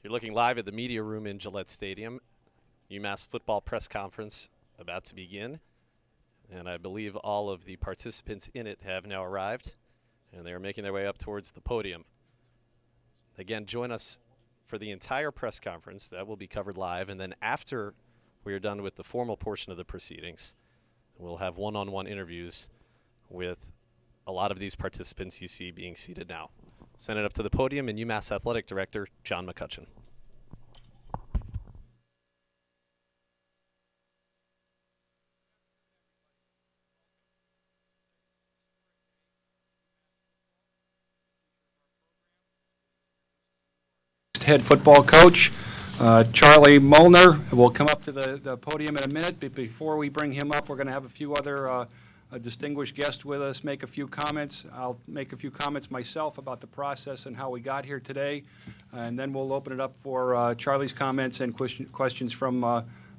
You're looking live at the media room in Gillette Stadium. UMass football press conference about to begin. And I believe all of the participants in it have now arrived, and they're making their way up towards the podium. Again, join us for the entire press conference. That will be covered live. And then after we are done with the formal portion of the proceedings, we'll have one-on-one interviews with a lot of these participants you see being seated now. Send it up to the podium and UMass Athletic Director John McCutcheon. Head football coach, Charley Molnar, will come up to the podium in a minute. But before we bring him up, we're going to have a few other distinguished guests with us make a few comments. I'll make a few comments myself about the process and how we got here today, and then we'll open it up for Charley's comments and questions from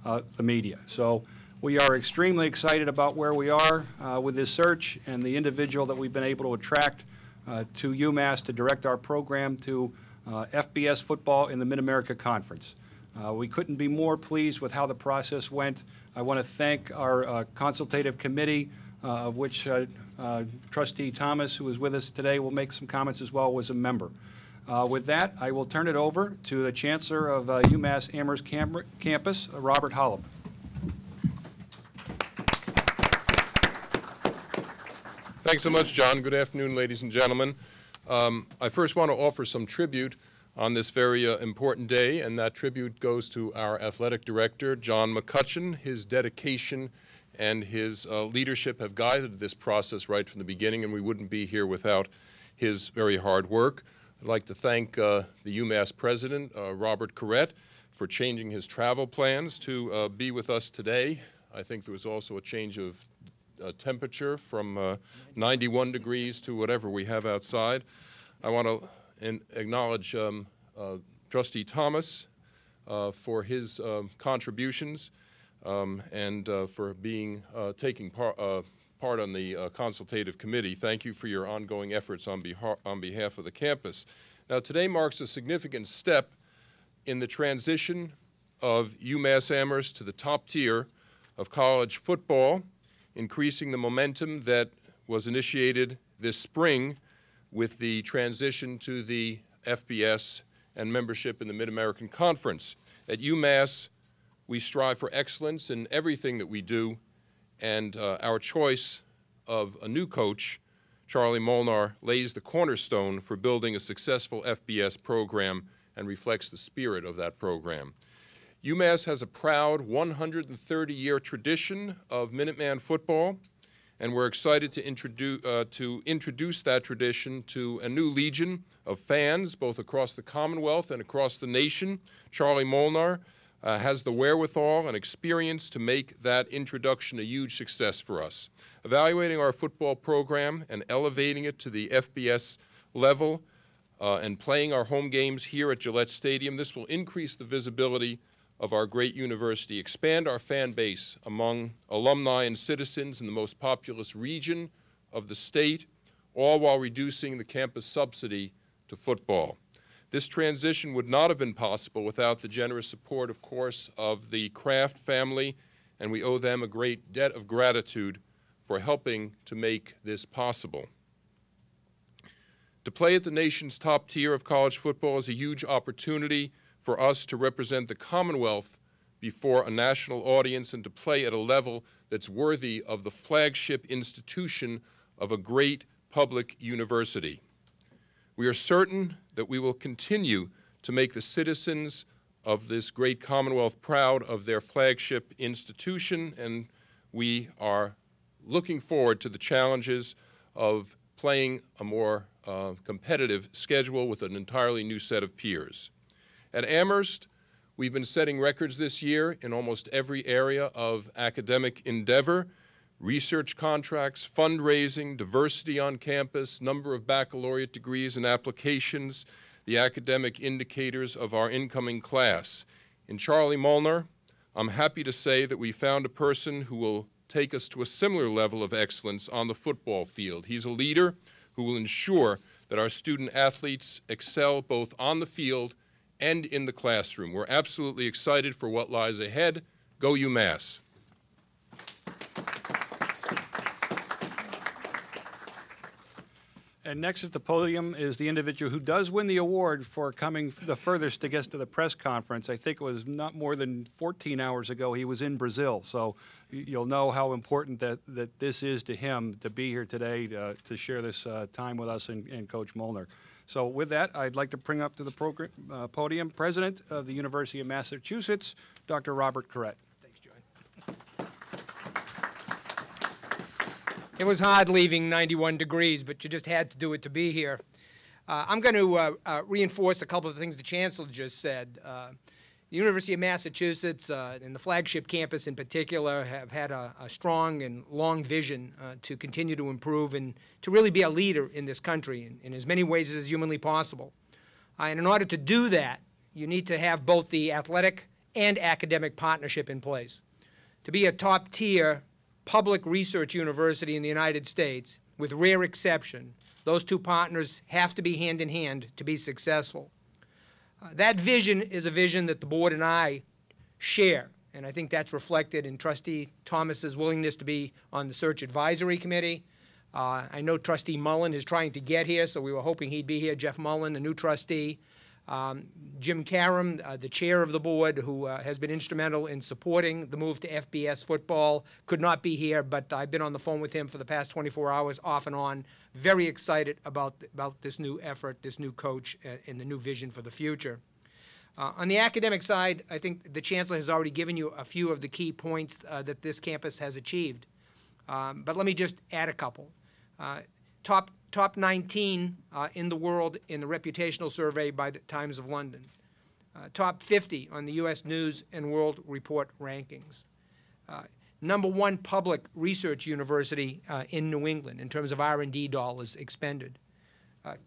the media. So we are extremely excited about where we are with this search and the individual that we've been able to attract to UMass to direct our program to FBS football in the Mid-America Conference. We couldn't be more pleased with how the process went. I want to thank our consultative committee, of which Trustee Thomas, who is with us today, will make some comments as well, was a member. With that, I will turn it over to the Chancellor of UMass Amherst Campus, Robert Holub. Thanks so much, John. Good afternoon, ladies and gentlemen. I first want to offer some tribute on this very important day, and that tribute goes to our athletic director, John McCutcheon. His dedication and his leadership have guided this process right from the beginning, and we wouldn't be here without his very hard work. I'd like to thank the UMass president, Robert Corrett, for changing his travel plans to be with us today. I think there was also a change of temperature from 91 degrees to whatever we have outside. I want to acknowledge Trustee Thomas for his contributions and for taking part on the consultative committee. Thank you for your ongoing efforts on behalf of the campus. Now, today marks a significant step in the transition of UMass Amherst to the top tier of college football, increasing the momentum that was initiated this spring with the transition to the FBS and membership in the Mid-American Conference. At UMass, we strive for excellence in everything that we do, and our choice of a new coach, Charley Molnar, lays the cornerstone for building a successful FBS program and reflects the spirit of that program. UMass has a proud 130-year tradition of Minuteman football, and we're excited to introduce that tradition to a new legion of fans, both across the Commonwealth and across the nation. Charley Molnar has the wherewithal and experience to make that introduction a huge success for us. Evaluating our football program and elevating it to the FBS level and playing our home games here at Gillette Stadium, this will increase the visibility of our great university, expand our fan base among alumni and citizens in the most populous region of the state, all while reducing the campus subsidy to football. This transition would not have been possible without the generous support, of course, of the Kraft family, and we owe them a great debt of gratitude for helping to make this possible. To play at the nation's top tier of college football is a huge opportunity for us to represent the Commonwealth before a national audience and to play at a level that's worthy of the flagship institution of a great public university. We are certain that we will continue to make the citizens of this great Commonwealth proud of their flagship institution, and we are looking forward to the challenges of playing a more competitive schedule with an entirely new set of peers. At Amherst, we've been setting records this year in almost every area of academic endeavor: research contracts, fundraising, diversity on campus, number of baccalaureate degrees and applications, the academic indicators of our incoming class. In Charley Molnar, I'm happy to say that we found a person who will take us to a similar level of excellence on the football field. He's a leader who will ensure that our student athletes excel both on the field and in the classroom. We're absolutely excited for what lies ahead. Go UMass. And next at the podium is the individual who does win the award for coming the furthest to get to the press conference. I think it was not more than 14 hours ago he was in Brazil. So you'll know how important that this is to him to be here today to share this time with us and Coach Molnar. So with that, I'd like to bring up to the podium President of the University of Massachusetts, Dr. Robert Corrett. It was hard leaving 91 degrees, but you just had to do it to be here. I'm going to reinforce a couple of things the Chancellor just said. The University of Massachusetts and the flagship campus in particular have had a strong and long vision to continue to improve and to really be a leader in this country in as many ways as humanly possible. And in order to do that, you need to have both the athletic and academic partnership in place. To be a top-tier public research university in the United States, with rare exception, those two partners have to be hand in hand to be successful. That vision is a vision that the board and I share, and I think that's reflected in Trustee Thomas's willingness to be on the search advisory committee. I know Trustee Mullen is trying to get here, so we were hoping he'd be here. Jeff Mullen, the new trustee. Jim Karam, the chair of the board, who has been instrumental in supporting the move to FBS football, could not be here, but I've been on the phone with him for the past 24 hours, off and on, very excited about this new effort, this new coach, and the new vision for the future. On the academic side, I think the Chancellor has already given you a few of the key points that this campus has achieved. But let me just add a couple. Top 19 in the world in the reputational survey by the Times of London. Top 50 on the U.S. News and World Report rankings. #1 public research university in New England in terms of R&D dollars expended.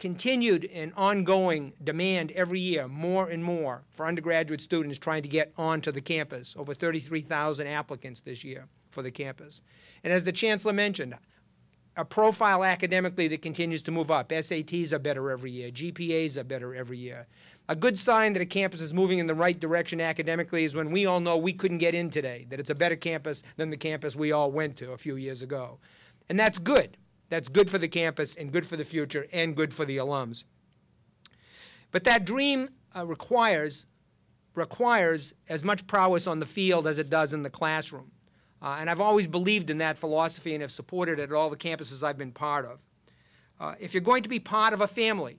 Continued and ongoing demand every year, more and more, for undergraduate students trying to get onto the campus. Over 33,000 applicants this year for the campus. And as the Chancellor mentioned, a profile academically that continues to move up. SATs are better every year. GPAs are better every year. A good sign that a campus is moving in the right direction academically is when we all know we couldn't get in today, that it's a better campus than the campus we all went to a few years ago. And that's good. That's good for the campus and good for the future and good for the alums. But that dream requires as much prowess on the field as it does in the classroom. And I've always believed in that philosophy and have supported it at all the campuses I've been part of. If you're going to be part of a family,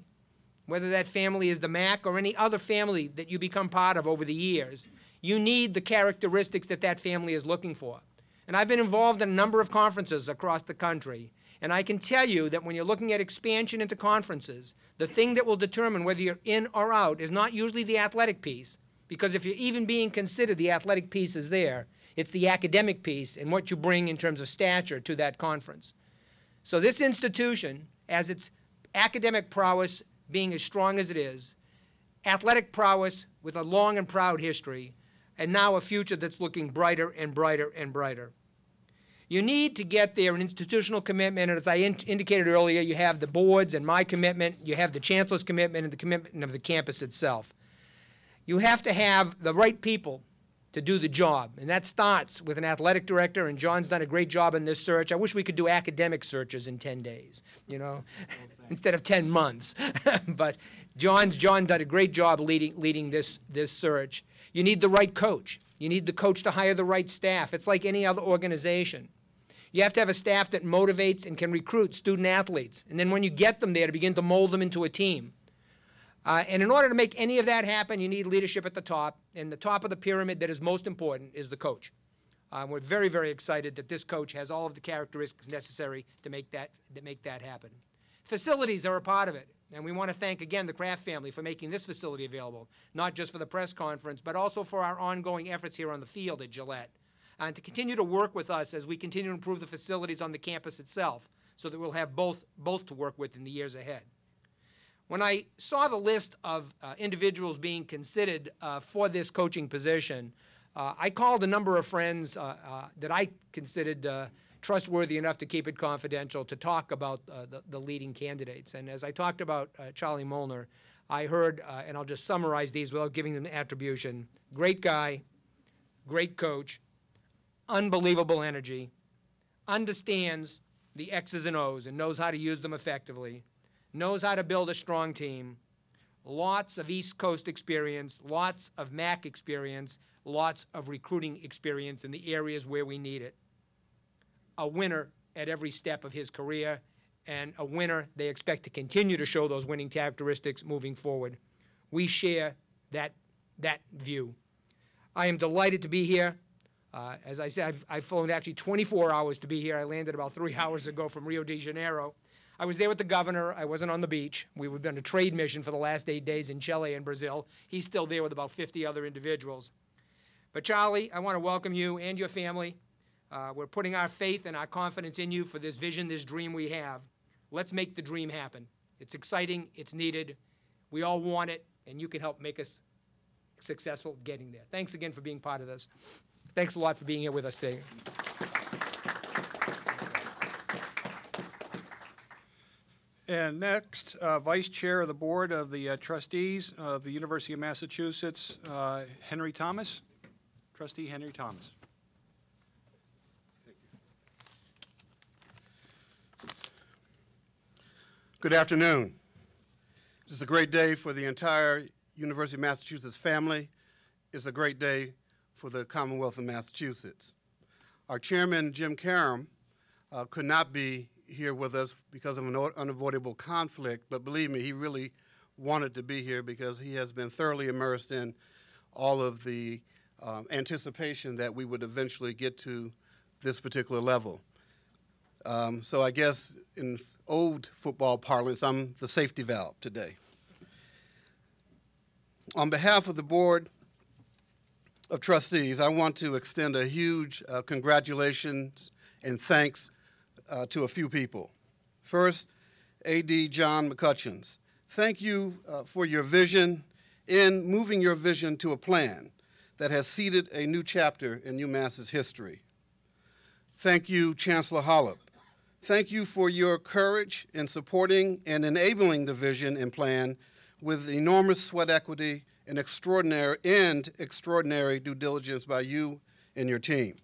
whether that family is the MAC or any other family that you become part of over the years, you need the characteristics that that family is looking for. And I've been involved in a number of conferences across the country, and I can tell you that when you're looking at expansion into conferences, the thing that will determine whether you're in or out is not usually the athletic piece, because if you're even being considered, the athletic piece is there. It's the academic piece and what you bring in terms of stature to that conference. So this institution, as its academic prowess being as strong as it is, athletic prowess with a long and proud history, and now a future that's looking brighter and brighter and brighter. You need to get there an institutional commitment, and as I indicated earlier, you have the board's and my commitment, you have the Chancellor's commitment, and the commitment of the campus itself. You have to have the right people to do the job, and that starts with an athletic director, and John's done a great job in this search. I wish we could do academic searches in 10 days, you know, instead of 10 months. But John done a great job leading this search. You need the right coach. You need the coach to hire the right staff. It's like any other organization. You have to have a staff that motivates and can recruit student athletes, and then when you get them there, to begin to mold them into a team. And in order to make any of that happen, you need leadership at the top, and the top of the pyramid that is most important is the coach. We're very, very excited that this coach has all of the characteristics necessary to make that happen. Facilities are a part of it, and we want to thank again the Kraft family for making this facility available, not just for the press conference, but also for our ongoing efforts here on the field at Gillette, and to continue to work with us as we continue to improve the facilities on the campus itself, so that we'll have both to work with in the years ahead. When I saw the list of individuals being considered for this coaching position, I called a number of friends that I considered trustworthy enough to keep it confidential, to talk about the leading candidates. And as I talked about Charley Molnar, I heard, and I'll just summarize these without giving them attribution, great guy, great coach, unbelievable energy, understands the X's and O's and knows how to use them effectively, knows how to build a strong team, lots of East Coast experience, lots of MAC experience, lots of recruiting experience in the areas where we need it. A winner at every step of his career, and a winner they expect to continue to show those winning characteristics moving forward. We share that view. I am delighted to be here. As I said, I've flown actually 24 hours to be here. I landed about 3 hours ago from Rio de Janeiro. I was there with the governor. I wasn't on the beach. We were on a trade mission for the last 8 days in Chile and Brazil. He's still there with about 50 other individuals. But Charley, I want to welcome you and your family. We're putting our faith and our confidence in you for this vision, this dream we have. Let's make the dream happen. It's exciting. It's needed. We all want it, and you can help make us successful getting there. Thanks again for being part of this. Thanks a lot for being here with us today. And next, Vice Chair of the Board of the Trustees of the University of Massachusetts, Henry Thomas. Trustee Henry Thomas. Good afternoon. This is a great day for the entire University of Massachusetts family. It's a great day for the Commonwealth of Massachusetts. Our chairman, Jim Karam, could not be here with us because of an unavoidable conflict, but believe me, he really wanted to be here because he has been thoroughly immersed in all of the anticipation that we would eventually get to this particular level. So I guess in old football parlance, I'm the safety valve today. On behalf of the Board of Trustees, I want to extend a huge congratulations and thanks to a few people. First, A.D. John McCutcheons. Thank you for your vision in moving your vision to a plan that has seeded a new chapter in UMass's history. Thank you, Chancellor Hollop. Thank you for your courage in supporting and enabling the vision and plan with enormous sweat equity and extraordinary due diligence by you and your team.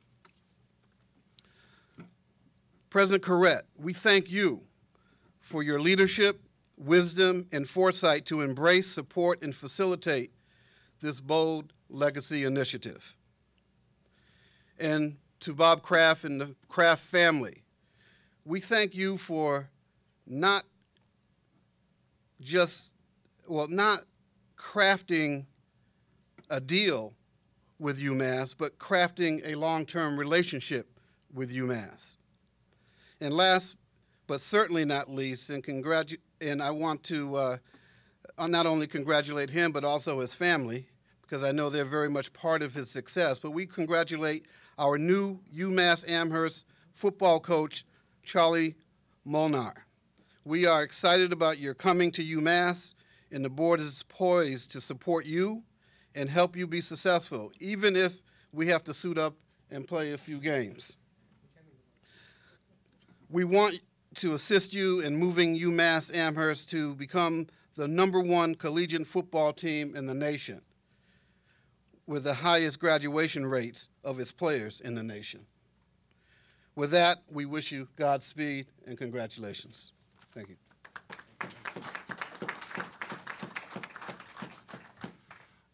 President Corrett, we thank you for your leadership, wisdom, and foresight to embrace, support, and facilitate this bold legacy initiative. And to Bob Kraft and the Kraft family, we thank you for not crafting a deal with UMass, but crafting a long-term relationship with UMass. And last, but certainly not least, and I want to not only congratulate him, but also his family, because I know they're very much part of his success, but we congratulate our new UMass Amherst football coach, Charley Molnar. We are excited about your coming to UMass, and the board is poised to support you and help you be successful, even if we have to suit up and play a few games. We want to assist you in moving UMass Amherst to become the #1 collegiate football team in the nation, with the highest graduation rates of its players in the nation. With that, we wish you Godspeed and congratulations. Thank you.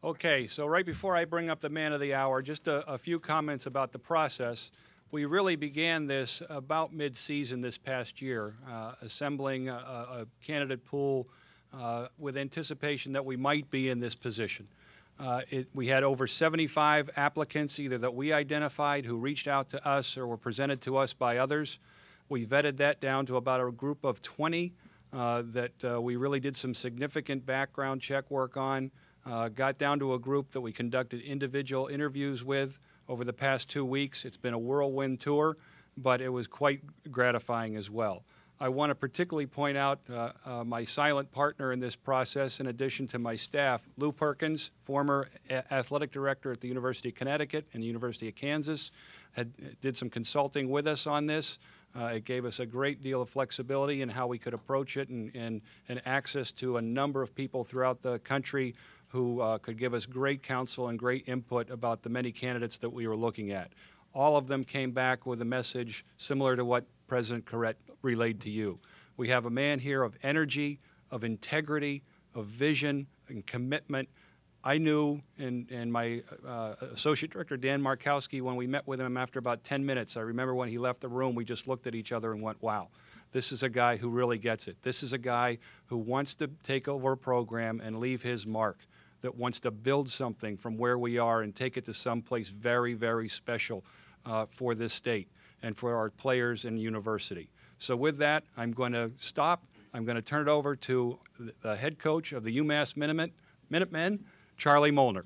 Okay, so right before I bring up the man of the hour, just a few comments about the process. We really began this about mid-season this past year, assembling a candidate pool with anticipation that we might be in this position. We had over 75 applicants, either that we identified who reached out to us or were presented to us by others. We vetted that down to about a group of 20 that we really did some significant background check work on, got down to a group that we conducted individual interviews with over the past 2 weeks. It's been a whirlwind tour, but it was quite gratifying as well. I want to particularly point out my silent partner in this process, in addition to my staff, Lou Perkins, former athletic director at the University of Connecticut and the University of Kansas, did some consulting with us on this. It gave us a great deal of flexibility in how we could approach it, and access to a number of people throughout the country who could give us great counsel and great input about the many candidates that we were looking at. All of them came back with a message similar to what President Corrett relayed to you. We have a man here of energy, of integrity, of vision, and commitment. I knew, and my Associate Director, Dan Markowski, when we met with him after about 10 minutes, I remember when he left the room, we just looked at each other and went, wow, this is a guy who really gets it. This is a guy who wants to take over a program and leave his mark, that wants to build something from where we are and take it to someplace very, very special for this state and for our players and university. So with that, I'm going to stop. I'm going to turn it over to the head coach of the UMass Minutemen, Charley Molnar.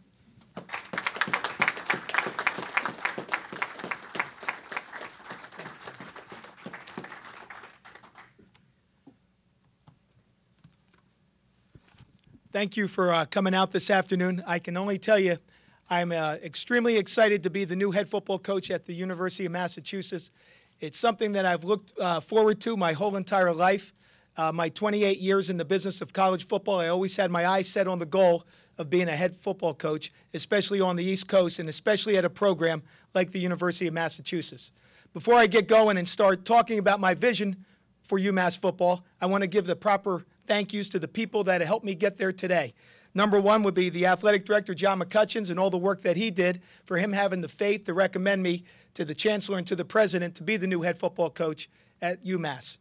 Thank you for coming out this afternoon. I can only tell you I'm extremely excited to be the new head football coach at the University of Massachusetts. It's something that I've looked forward to my whole entire life. My 28 years in the business of college football, I always had my eyes set on the goal of being a head football coach, especially on the East Coast and especially at a program like the University of Massachusetts. Before I get going and start talking about my vision for UMass football, I want to give the proper thank yous to the people that helped me get there today. Number one would be the athletic director, John McCutcheons, and all the work that he did for him having the faith to recommend me to the Chancellor and to the President to be the new head football coach at UMass.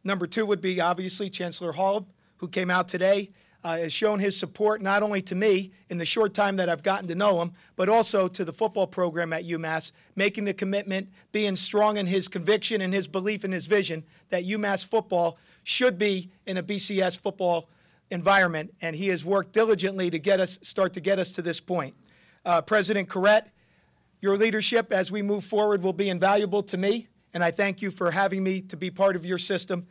Number two would be, obviously, Chancellor Hall, who came out today, has shown his support not only to me in the short time that I've gotten to know him, but also to the football program at UMass, making the commitment, being strong in his conviction and his belief and his vision that UMass football should be in a BCS football environment, and he has worked diligently to start to get us to this point. President Corrett, your leadership as we move forward will be invaluable to me, and I thank you for having me to be part of your system.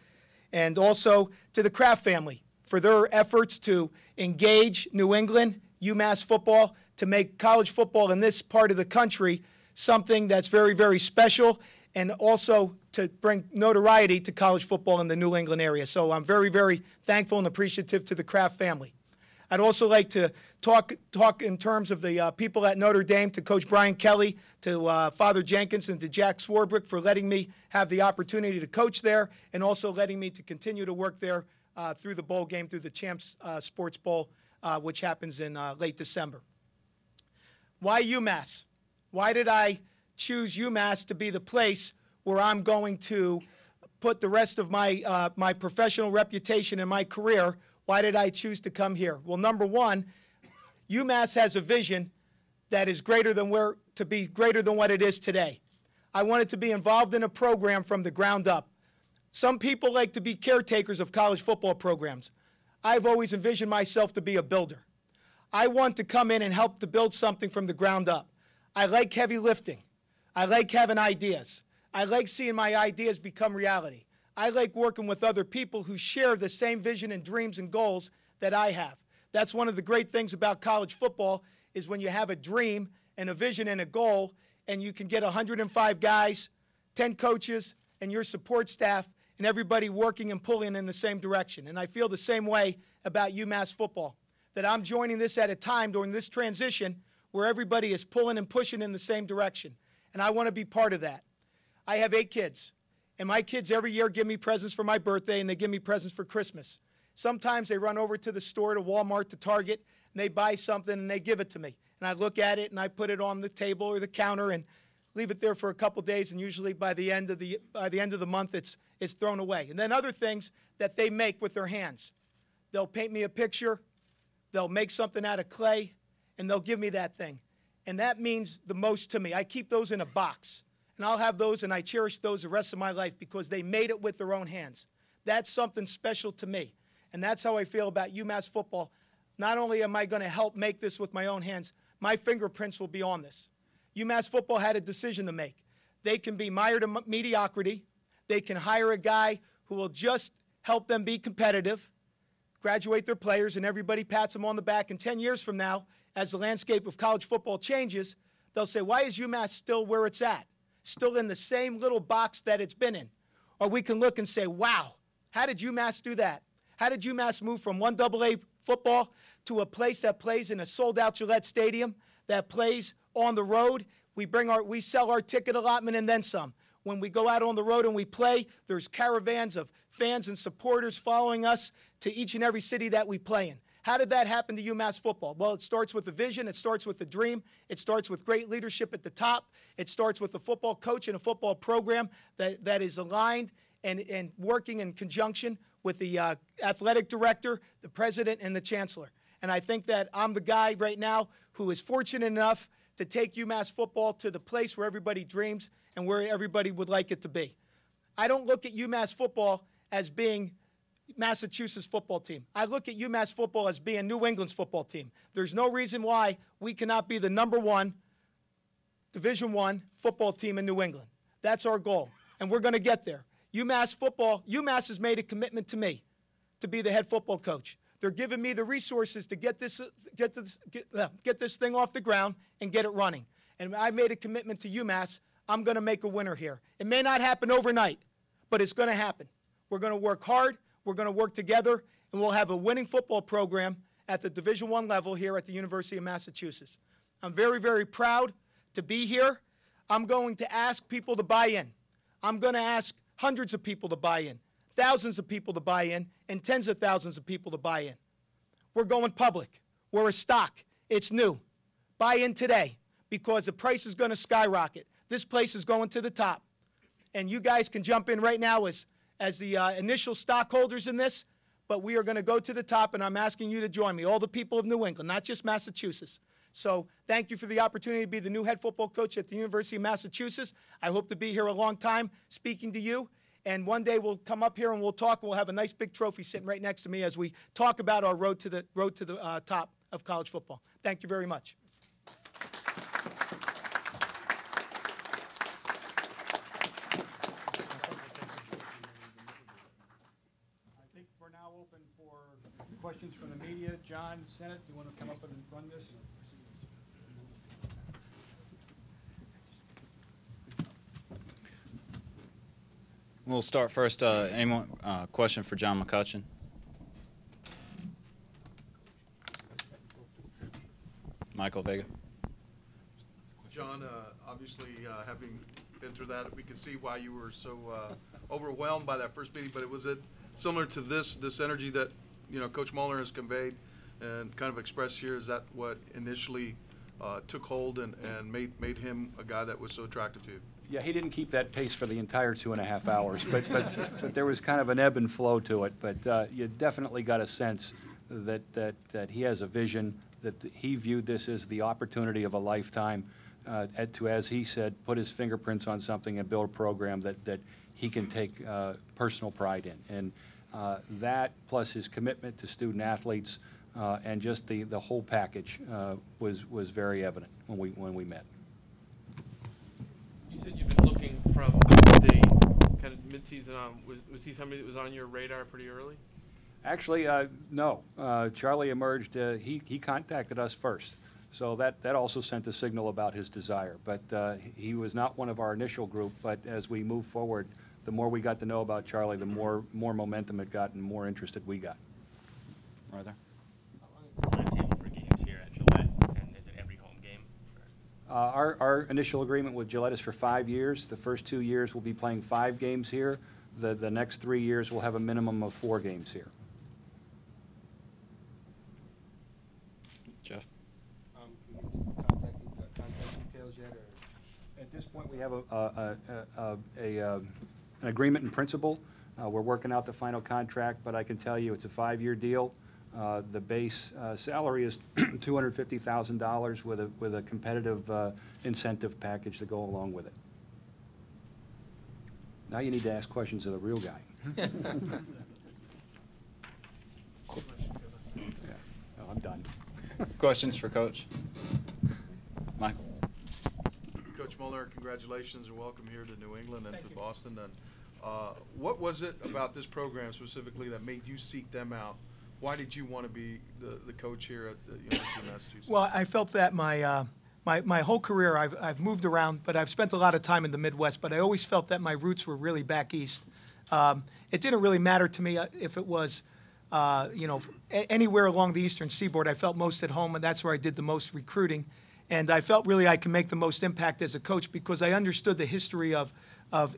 And also to the Kraft family for their efforts to engage New England, UMass football, to make college football in this part of the country something that's very, very special, and also to bring notoriety to college football in the New England area. So I'm very, very thankful and appreciative to the Kraft family. I'd also like to talk in terms of the people at Notre Dame, to Coach Brian Kelly, to Father Jenkins, and to Jack Swarbrick for letting me have the opportunity to coach there, and also letting me to continue to work there through the bowl game, through the Champs Sports Bowl, which happens in late December. Why UMass? Why did I choose UMass to be the place where I'm going to put the rest of my, my professional reputation and my career? Why did I choose to come here? Well, number one, UMass has a vision that is greater than what it is today. I wanted to be involved in a program from the ground up. Some people like to be caretakers of college football programs. I've always envisioned myself to be a builder. I want to come in and help to build something from the ground up. I like heavy lifting. I like having ideas. I like seeing my ideas become reality. I like working with other people who share the same vision and dreams and goals that I have. That's one of the great things about college football, is when you have a dream and a vision and a goal, and you can get 105 guys, 10 coaches, and your support staff, and everybody working and pulling in the same direction. And I feel the same way about UMass football, that I'm joining this at a time during this transition where everybody is pulling and pushing in the same direction. And I want to be part of that. I have 8 kids. And my kids every year give me presents for my birthday, and they give me presents for Christmas. Sometimes they run over to the store, to Walmart, to Target, and they buy something and they give it to me. And I look at it and I put it on the table or the counter and leave it there for a couple days, and usually by the end of the month it's thrown away. And then other things that they make with their hands. They'll paint me a picture, they'll make something out of clay, and they'll give me that thing. And that means the most to me. I keep those in a box. And I'll have those, and I cherish those the rest of my life because they made it with their own hands. That's something special to me. And that's how I feel about UMass football. Not only am I going to help make this with my own hands, my fingerprints will be on this. UMass football had a decision to make. They can be mired in mediocrity. They can hire a guy who will just help them be competitive, graduate their players, and everybody pats them on the back. And 10 years from now, as the landscape of college football changes, they'll say, why is UMass still where it's at? Still in the same little box that it's been in. Or we can look and say, wow, how did UMass do that? How did UMass move from 1AA football to a place that plays in a sold-out Gillette Stadium, that plays on the road? We sell our ticket allotment and then some. When we go out on the road and we play, there's caravans of fans and supporters following us to each and every city that we play in. How did that happen to UMass football? Well, it starts with a vision. It starts with a dream. It starts with great leadership at the top. It starts with a football coach and a football program that is aligned and working in conjunction with the athletic director, the president, and the chancellor. And I think that I'm the guy right now who is fortunate enough to take UMass football to the place where everybody dreams and where everybody would like it to be. I don't look at UMass football as being Massachusetts football team. I look at UMass football as being New England's football team. There's no reason why we cannot be the #1 Division I football team in New England. That's our goal, and we're going to get there. UMass has made a commitment to me to be the head football coach. They're giving me the resources to get this thing off the ground and get it running. And I made a commitment to UMass. I'm going to make a winner here. It may not happen overnight, but it's going to happen. We're going to work hard. We're going to work together, and we'll have a winning football program at the Division I level here at the University of Massachusetts. I'm very, very proud to be here. I'm going to ask people to buy in. I'm going to ask hundreds of people to buy in, thousands of people to buy in, and tens of thousands of people to buy in. We're going public. We're a stock. It's new. Buy in today because the price is going to skyrocket. This place is going to the top. And you guys can jump in right now as the initial stockholders in this, but we are going to go to the top, and I'm asking you to join me, all the people of New England, not just Massachusetts. So thank you for the opportunity to be the new head football coach at the University of Massachusetts. I hope to be here a long time speaking to you. And one day we'll come up here and we'll talk. We'll have a nice big trophy sitting right next to me as we talk about our road to the top of college football. Thank you very much. I think we're now open for questions from the media. John, Senate, do you want to come up and run this? We'll start first. Anyone question for John McCutcheon? Michael Vega. John, obviously, having been through that, we can see why you were so overwhelmed by that first meeting. But was it similar to this energy that Coach Molnar has conveyed and kind of expressed here? Is that what initially took hold and made him a guy that was so attractive to you? Yeah, he didn't keep that pace for the entire 2.5 hours, but there was kind of an ebb and flow to it. But you definitely got a sense that he has a vision, that he viewed this as the opportunity of a lifetime to, as he said, put his fingerprints on something and build a program that he can take personal pride in. And that, plus his commitment to student athletes and just the whole package was very evident when we met. You said you've been looking from the kind of midseason on. Was he somebody that was on your radar pretty early? Actually, no. Charley emerged. He contacted us first, so that also sent a signal about his desire. But he was not one of our initial group. But as we moved forward, the more we got to know about Charley, the more momentum it got, and more interested we got. Right there. Timetable for games here at Gillette, and is it every home game? Our initial agreement with Gillette is for 5 years. The first 2 years we'll be playing 5 games here. The next 3 years we'll have a minimum of 4 games here. Jeff. Contact details yet? Or? At this point, we have an agreement in principle. We're working out the final contract, but I can tell you it's a 5-year deal. The base salary is $250,000 with a competitive incentive package to go along with it. Now you need to ask questions of the real guy. Yeah, no, I'm done. Questions for Coach? Michael. Coach Molnar, congratulations and welcome here to New England and to Boston. And What was it about this program specifically that made you seek them out? Why did you want to be the coach here at the University of Massachusetts? Well, I felt that my whole career I've moved around, but I've spent a lot of time in the Midwest. But I always felt that my roots were really back east. It didn't really matter to me if it was, anywhere along the Eastern Seaboard. I felt most at home, and that's where I did the most recruiting. And I felt really I could make the most impact as a coach because I understood the history of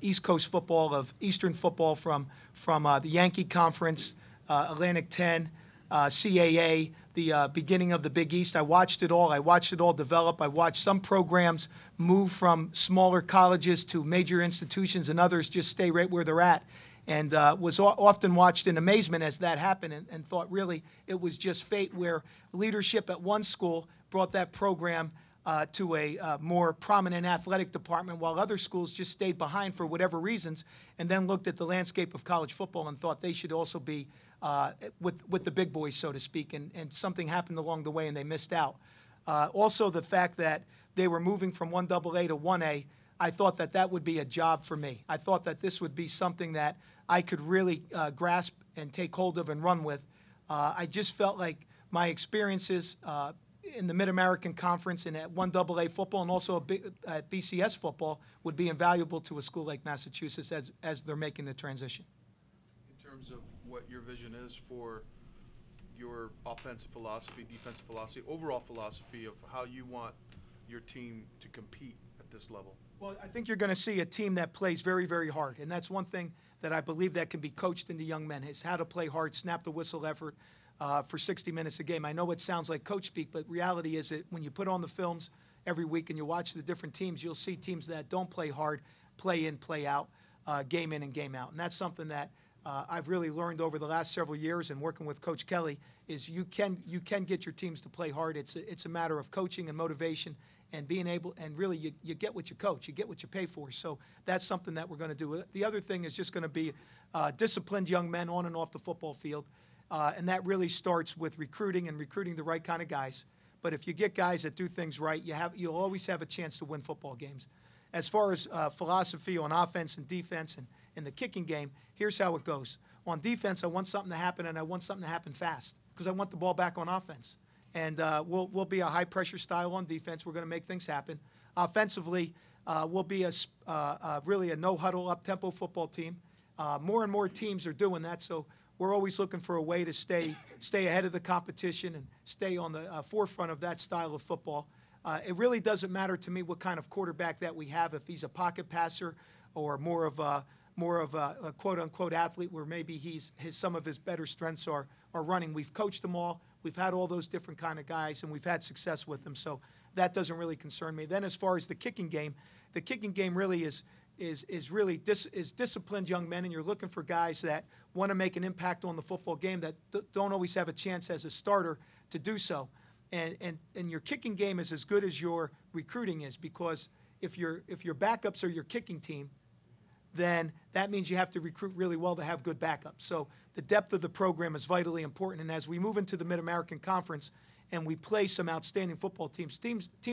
East Coast football, of Eastern football from the Yankee Conference, Atlantic 10, CAA, the beginning of the Big East. I watched it all. I watched it all develop. I watched some programs move from smaller colleges to major institutions, and others just stay right where they're at. And was often watched in amazement as that happened, and thought really it was just fate where leadership at one school brought that program to a more prominent athletic department, while other schools just stayed behind for whatever reasons, and then looked at the landscape of college football and thought they should also be with the big boys, so to speak, and something happened along the way and they missed out. Also, the fact that they were moving from 1AA to 1A, I thought that that would be a job for me. I thought that this would be something that I could really grasp and take hold of and run with. I just felt like my experiences in the Mid-American Conference and at 1AA football and also at BCS football would be invaluable to a school like Massachusetts as they're making the transition. In terms of what your vision is for your offensive philosophy, defensive philosophy, overall philosophy of how you want your team to compete at this level? Well, I think you're going to see a team that plays very, very hard, and that's one thing that I believe that can be coached into young men is how to play hard, snap the whistle effort for 60 minutes a game. I know it sounds like coach speak, but reality is that when you put on the films every week and you watch the different teams, you'll see teams that don't play hard, play in, play out, game in and game out. And that's something that I've really learned over the last several years and working with Coach Kelly is you can get your teams to play hard. It's a matter of coaching and motivation and being able, and really you get what you coach, you get what you pay for. So that's something that we're going to do. The other thing is just going to be disciplined young men on and off the football field. And that really starts with recruiting and recruiting the right kind of guys. But if you get guys that do things right, you'll always have a chance to win football games. As far as philosophy on offense and defense and in the kicking game, here's how it goes. On defense, I want something to happen, and I want something to happen fast because I want the ball back on offense. And we'll be a high-pressure style on defense. We're going to make things happen. Offensively, we'll be really a no-huddle, up-tempo football team. More and more teams are doing that, so we're always looking for a way to stay ahead of the competition and stay on the forefront of that style of football. It really doesn't matter to me what kind of quarterback that we have, if he's a pocket passer or more of a quote-unquote athlete where maybe some of his better strengths are running. We've coached them all. We've had all those different kind of guys, and we've had success with them. So that doesn't really concern me. Then as far as the kicking game really is disciplined young men, and you're looking for guys that want to make an impact on the football game that don't always have a chance as a starter to do so. And your kicking game is as good as your recruiting is, because if your backups are your kicking team, then that means you have to recruit really well to have good backups. So the depth of the program is vitally important. And as we move into the Mid-American Conference and we play some outstanding football teams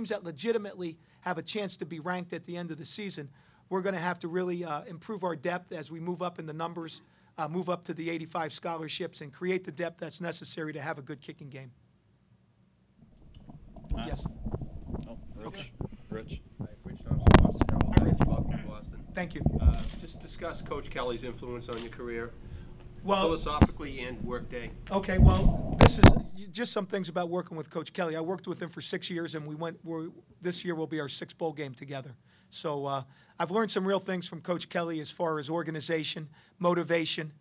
that legitimately have a chance to be ranked at the end of the season, we're going to have to really improve our depth as we move up in the numbers, move up to the 85 scholarships, and create the depth that's necessary to have a good kicking game. Yes. Oh, Rich. Rich. Hi, Rich Thompson, Boston Herald. Hi, Rich. Welcome to Boston. Thank you. Just discuss Coach Kelly's influence on your career, Well, philosophically and workday. okay, well, this is just some things about working with Coach Kelly. I worked with him for 6 years, and this year will be our 6th bowl game together. So I've learned some real things from Coach Kelly as far as organization, motivation,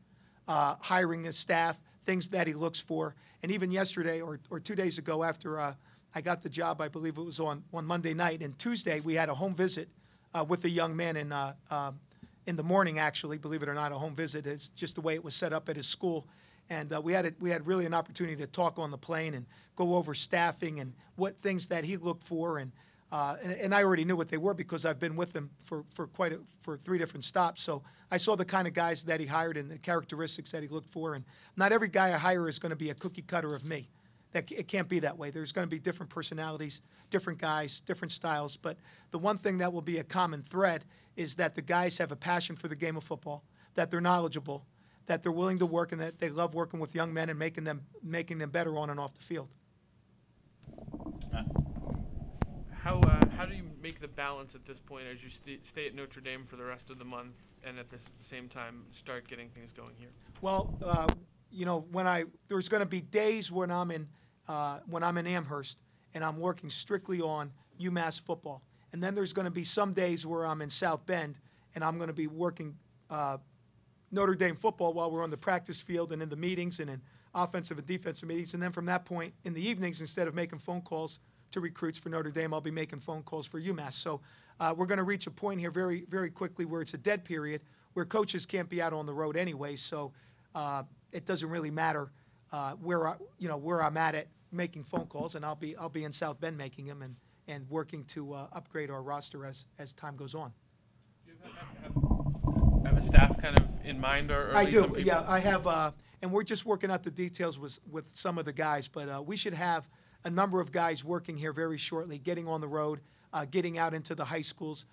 hiring his staff, things that he looks for. And even yesterday or 2 days ago after I got the job, I believe it was on Monday night, and Tuesday we had a home visit with a young man in the morning, actually, believe it or not, a home visit. It's just the way it was set up at his school. And we had really an opportunity to talk on the plane and go over staffing and what things that he looked for. And I already knew what they were because I've been with him for 3 different stops. So I saw the kind of guys that he hired and the characteristics that he looked for. And not every guy I hire is going to be a cookie cutter of me. It can't be that way. There's going to be different personalities, different guys, different styles. But the one thing that will be a common thread is that the guys have a passion for the game of football, that they're knowledgeable, that they're willing to work, and that they love working with young men and making them better on and off the field. How do you make the balance at this point as you stay at Notre Dame for the rest of the month and at the same time start getting things going here? Well, you know, there's going to be days when I'm in Amherst and I'm working strictly on UMass football, and then there's going to be some days where I'm in South Bend and I'm going to be working Notre Dame football while we're on the practice field and in the meetings and in offensive and defensive meetings, and then from that point in the evenings, instead of making phone calls to recruits for Notre Dame, I'll be making phone calls for UMass. So we're going to reach a point here very, very quickly where it's a dead period, where coaches can't be out on the road anyway. So it doesn't really matter where I'm at making phone calls, and I'll be in South Bend making them and working to upgrade our roster as time goes on. Do you have a staff kind of in mind, or I at least some do. people? Yeah, I have, and we're just working out the details with some of the guys, but we should have a number of guys working here very shortly, getting on the road, getting out into the high schools,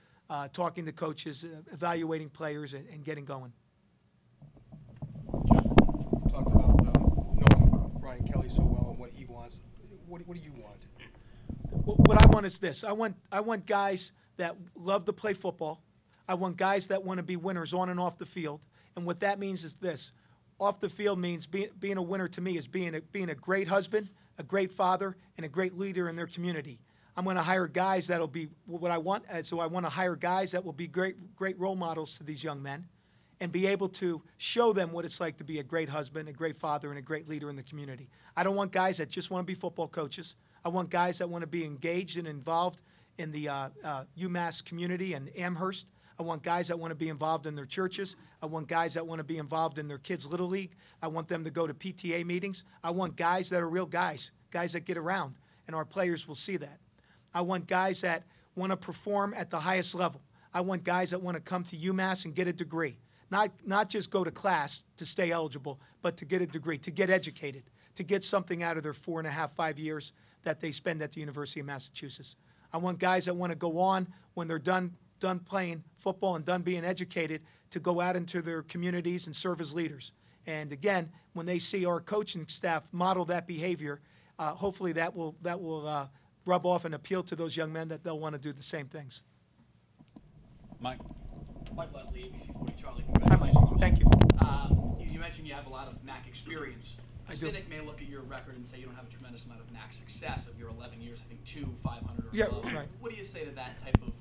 talking to coaches, evaluating players, and getting going. Jeff talked about knowing Brian Kelly so well and what he wants. What do you want? What I want is this. I want guys that love to play football. I want guys that want to be winners on and off the field. And what that means is this. Off the field means being a winner to me is being a great husband, a great father, and a great leader in their community. I'm going to hire guys that'll be what I want. So I want to hire guys that will be great role models to these young men and be able to show them what it's like to be a great husband, a great father, and a great leader in the community. I don't want guys that just want to be football coaches. I want guys that want to be engaged and involved in the UMass community and Amherst. I want guys that want to be involved in their churches. I want guys that want to be involved in their kids' little league. I want them to go to PTA meetings. I want guys that are real guys that get around, and our players will see that. I want guys that want to perform at the highest level. I want guys that want to come to UMass and get a degree, not just go to class to stay eligible, but to get a degree, to get educated, to get something out of their 4.5, 5 years that they spend at the University of Massachusetts. I want guys that want to go on when they're done playing football and done being educated to go out into their communities and serve as leaders. And again, when they see our coaching staff model that behavior, hopefully that will rub off and appeal to those young men that they'll want to do the same things. Mike. Mike Leslie, ABC 40 Charley. Hi, Mike. Thank you. You mentioned you have a lot of MAC experience. I A do. cynic may look at your record and say you don't have a tremendous amount of MAC success of your 11 years, I think 2, 500 or Yeah, above. right. What do you say to that type of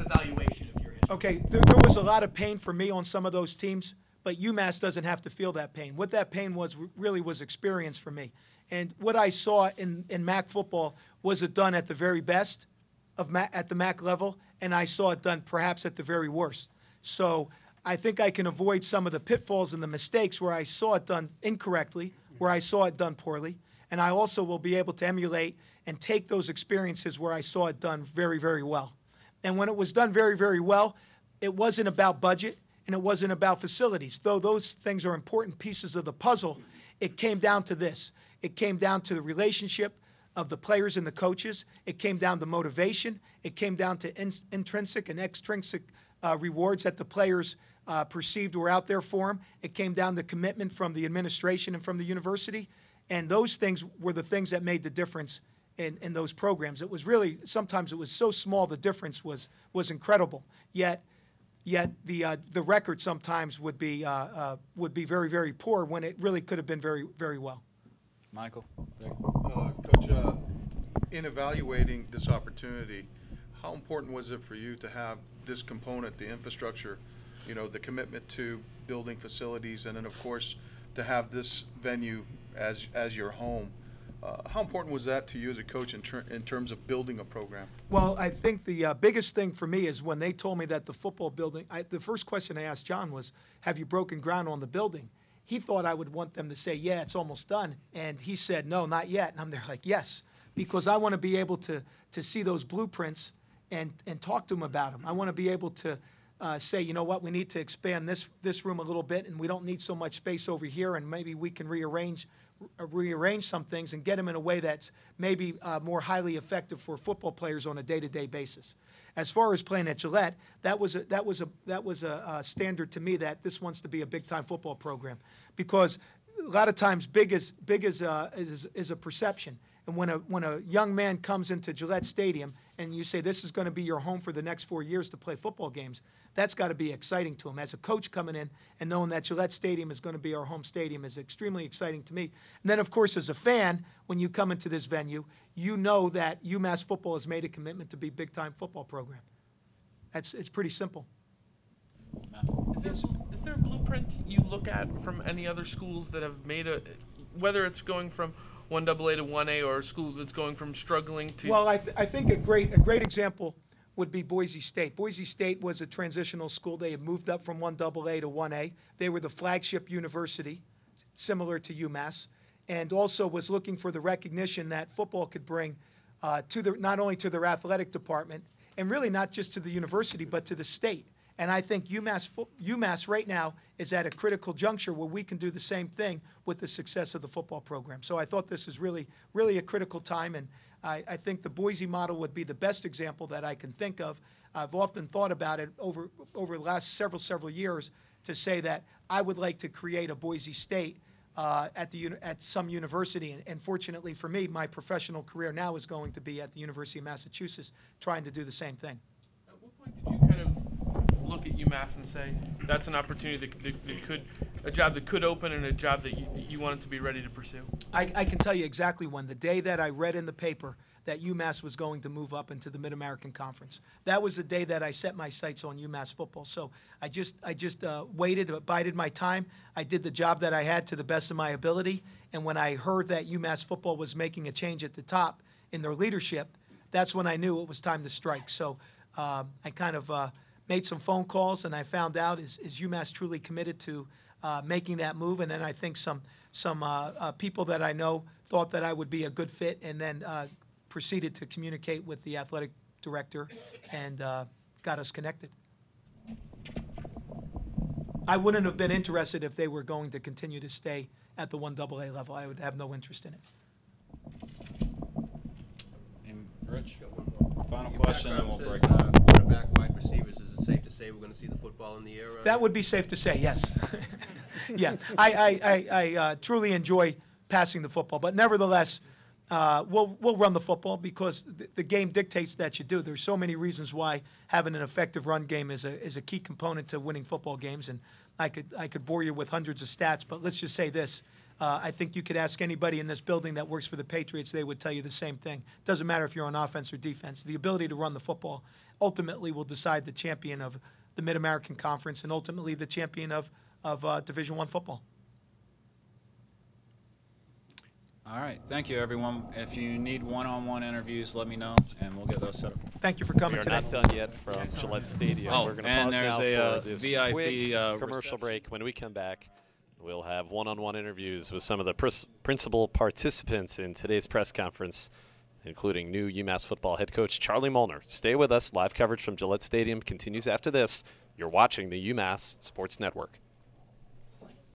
evaluation of your history? Okay, there was a lot of pain for me on some of those teams, but UMass doesn't have to feel that pain. What that pain was really was experience for me. And what I saw in MAC football was it done at the very best at the MAC level, and I saw it done perhaps at the very worst. So I think I can avoid some of the pitfalls and the mistakes where I saw it done incorrectly, where I saw it done poorly, and I also will be able to emulate and take those experiences where I saw it done very, very well. And when it was done very, very well, it wasn't about budget and it wasn't about facilities. Though those things are important pieces of the puzzle, it came down to this. It came down to the relationship of the players and the coaches. It came down to motivation. It came down to intrinsic and extrinsic rewards that the players perceived were out there for them. It came down to commitment from the administration and from the university. And those things were the things that made the difference in those programs. It was really, sometimes it was so small, the difference was incredible. Yet the record sometimes would be very, very poor when it really could have been very, very well. Michael. Coach, in evaluating this opportunity, how important was it for you to have this component, the infrastructure, you know, the commitment to building facilities, and then of course to have this venue as your home? How important was that to you as a coach in terms of building a program? Well, I think the biggest thing for me is when they told me that the football building, the first question I asked John was, have you broken ground on the building? He thought I would want them to say, yeah, it's almost done. And he said, no, not yet. And I'm there like, yes, because I want to be able to see those blueprints and talk to them about them. I want to be able to say, you know what, we need to expand this room a little bit, and we don't need so much space over here, and maybe we can rearrange some things and get them in a way that's maybe more highly effective for football players on a day-to-day basis. As far as playing at Gillette, that was a standard to me that this wants to be a big-time football program, because a lot of times big is a perception. And when a young man comes into Gillette Stadium and you say this is going to be your home for the next 4 years to play football games, that's got to be exciting to him. As a coach coming in and knowing that Gillette Stadium is going to be our home stadium is extremely exciting to me. And then, of course, as a fan, when you come into this venue, you know that UMass football has made a commitment to be a big-time football program. It's pretty simple. Is there a blueprint you look at from any other schools that have made whether it's going from 1AA to 1A or a school that's going from struggling to? Well, I think a great example would be Boise State. Boise State was a transitional school. They had moved up from 1AA to 1A. They were the flagship university, similar to UMass, and also was looking for the recognition that football could bring not only to their athletic department, and really not just to the university, but to the state. And I think UMass right now is at a critical juncture where we can do the same thing with the success of the football program. So I thought this is really, really a critical time, and I think the Boise model would be the best example that I can think of. I've often thought about it over the last several years to say that I would like to create a Boise State at some university, and fortunately for me, my professional career now is going to be at the University of Massachusetts, trying to do the same thing. At what point did you kind of look at UMass and say that's an opportunity a job that could open and a job that you wanted to be ready to pursue? I can tell you exactly when. The day that I read in the paper that UMass was going to move up into the Mid-American Conference. That was the day that I set my sights on UMass football. So I just waited, bided my time. I did the job that I had to the best of my ability. And when I heard that UMass football was making a change at the top in their leadership, that's when I knew it was time to strike. So I kind of made some phone calls, and I found out is UMass truly committed to making that move. And then I think some people that I know thought that I would be a good fit, and then proceeded to communicate with the athletic director and got us connected. I wouldn't have been interested if they were going to continue to stay at the 1AA level. I would have no interest in it. And Rich, final question, and we'll break it up. Quarterback, wide receivers, is it safe to say we're going to see the football in the air? That would be safe to say, yes. Yeah, I truly enjoy passing the football, but nevertheless, we'll run the football because the game dictates that you do. There's so many reasons why having an effective run game is a key component to winning football games, and I could bore you with hundreds of stats, but let's just say this. I think you could ask anybody in this building that works for the Patriots, they would tell you the same thing. Doesn't matter if you're on offense or defense. The ability to run the football ultimately will decide the champion of the Mid-American Conference and ultimately the champion of Division I football. All right. Thank you, everyone. If you need one-on-one interviews, let me know, and we'll get those set up. Thank you for coming today. We are not done yet from Gillette Stadium. Oh, we're going to and pause there's now a for this VIP quick commercial reception. break. When we come back, we'll have one-on-one interviews with some of the principal participants in today's press conference, including new UMass football head coach Charley Molnar. Stay with us. Live coverage from Gillette Stadium continues after this. You're watching the UMass Sports Network.